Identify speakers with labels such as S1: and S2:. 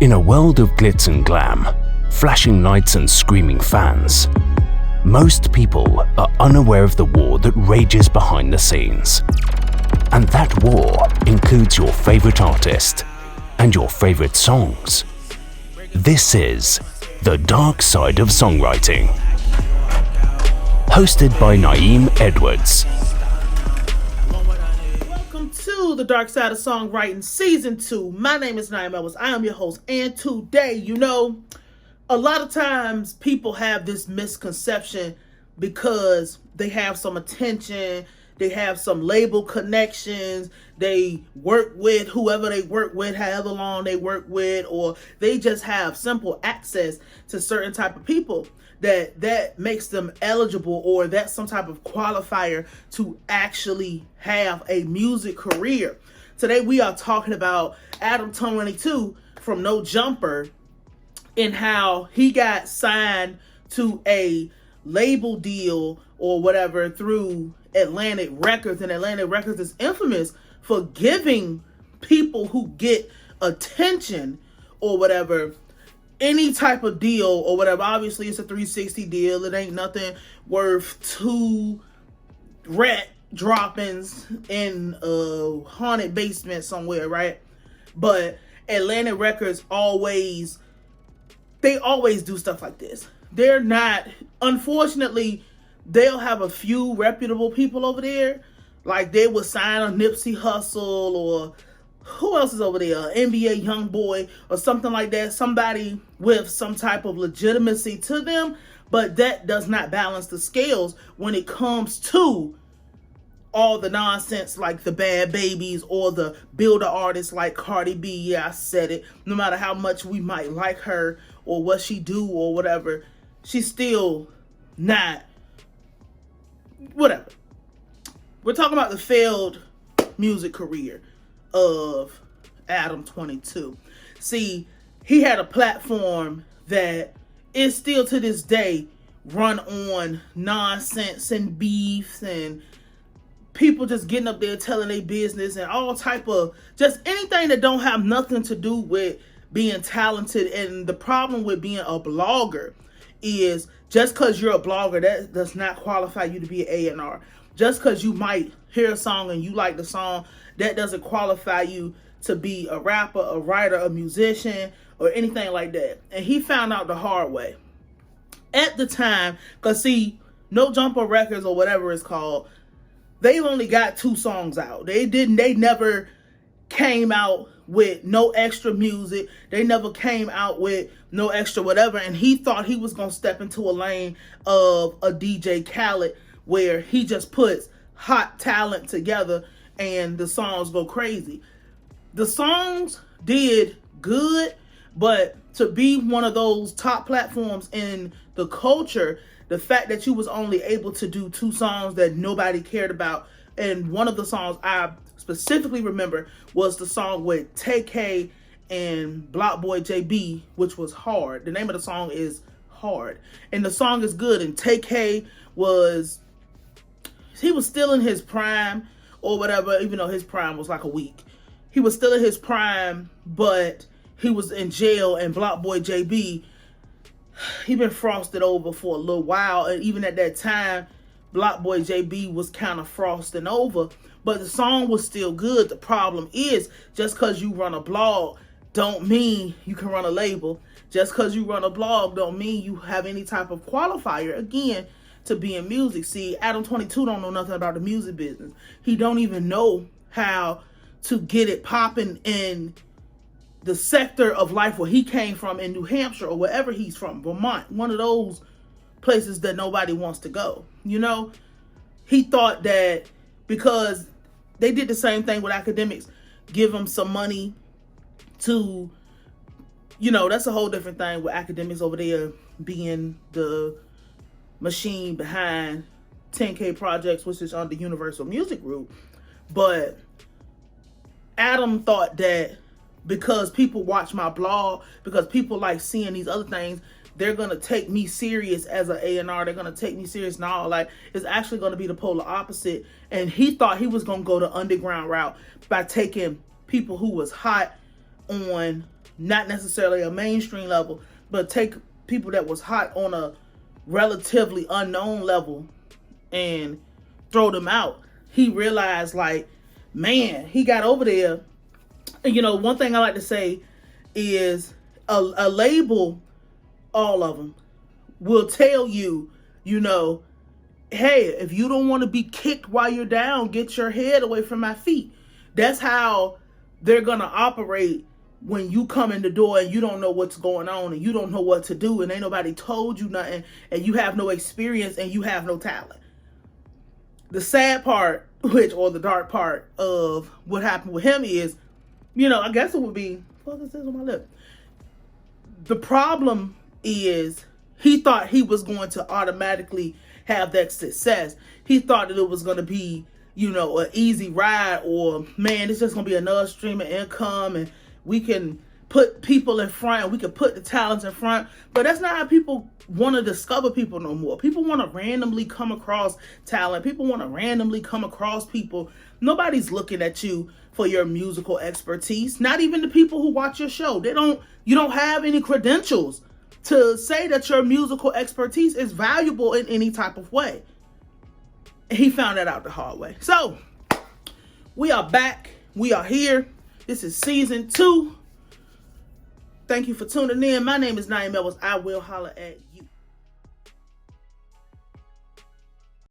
S1: In a world of glitz and glam, flashing lights and screaming fans, most people are unaware of the war that rages behind the scenes. And that war includes your favorite artist and your favorite songs. This is The Dark Side of Songwriting. Hosted by Naeem Edwards.
S2: Welcome to The Dark Side of Songwriting Season 2. My name is Naeem Edwards. I am your host. And today, a lot of times people have this misconception because they have some attention, they have some label connections, they work with whoever they work with, however long they work with, or they just have simple access to certain type of people that makes them eligible, or that's some type of qualifier to actually have a music career. Today we are talking about Adam 22 from No Jumper and how he got signed to a label deal or whatever through Atlantic Records, and Atlantic Records is infamous for giving people who get attention or whatever any type of deal or whatever. Obviously it's a 360 deal. It ain't nothing worth 2 rat droppings in a haunted basement somewhere, right? But Atlantic Records always do stuff like this. They're not, unfortunately, they'll have a few reputable people over there. Like they would sign a Nipsey Hussle, or who else is over there? NBA Youngboy or something like that. Somebody with some type of legitimacy to them. But that does not balance the scales when it comes to all the nonsense like the Bad Babies or the builder artists like Cardi B. Yeah, I said it. No matter how much we might like her or what she do or whatever, she's still not whatever. We're talking about the failed music career of Adam 22. See, he had a platform that is still to this day run on nonsense and beefs and people just getting up there telling their business and all type of just anything that don't have nothing to do with being talented. And the problem with being a blogger is just because you're a blogger, that does not qualify you to be an A&R. Just because you might hear a song and you like the song, that doesn't qualify you to be a rapper, a writer, a musician, or anything like that. And he found out the hard way. At the time, because see, No Jumper Records or whatever it's called, they've only got 2 songs out. They never came out with no extra music. They never came out with no extra whatever. And he thought he was going to step into a lane of a DJ Khaled where he just puts hot talent together and the songs go crazy. The songs did good, but to be one of those top platforms in the culture, the fact that you was only able to do 2 songs that nobody cared about, and one of the songs I specifically remember was the song with TK and Block Boy JB, which was Hard. The name of the song is Hard, and the song is good. And TK was still in his prime or whatever, even though his prime was like a week. He was still in his prime, but he was in jail, and Block Boy JB, he been frosted over for a little while. And even at that time, Block Boy JB was kind of frosting over, but the song was still good. The problem is, just because you run a blog don't mean you can run a label. Just because you run a blog don't mean you have any type of qualifier, again, to be in music. See, Adam 22 don't know nothing about the music business. He don't even know how to get it popping in the sector of life where he came from in New Hampshire or wherever he's from, Vermont, one of those places that nobody wants to go. He thought that because they did the same thing with academics, give them some money to, that's a whole different thing with academics over there being the machine behind 10K Projects, which is on the Universal Music Group. But Adam thought that because people watch my blog, because people like seeing these other things, they're going to take me serious as an A&R. They're going to take me serious now. Like, it's actually going to be the polar opposite. And he thought he was going to go the underground route by taking people who was hot on not necessarily a mainstream level, but take people that was hot on a relatively unknown level and throw them out. He realized, like, man, he got over there. And, you know, one thing I like to say is a label, all of them, will tell you, you know, hey, if you don't want to be kicked while you're down, get your head away from my feet. That's how they're going to operate when you come in the door and you don't know what's going on and you don't know what to do and ain't nobody told you nothing and you have no experience and you have no talent. The sad part, or the dark part of what happened with him is, you know, I guess it would be, what is this on my lip? The problem is he thought he was going to automatically have that success. He thought that it was going to be, you know, an easy ride, or, man, it's just going to be another stream of income and we can put people in front and we can put the talents in front. But that's not how people want to discover people no more. People want to randomly come across talent. People want to randomly come across people. Nobody's looking at you for your musical expertise. Not even the people who watch your show. You don't have any credentials to say that your musical expertise is valuable in any type of way. He found that out the hard way. So, we are back. We are here. This is season 2. Thank you for tuning in. My name is Naeem Edwards. I will holler at you.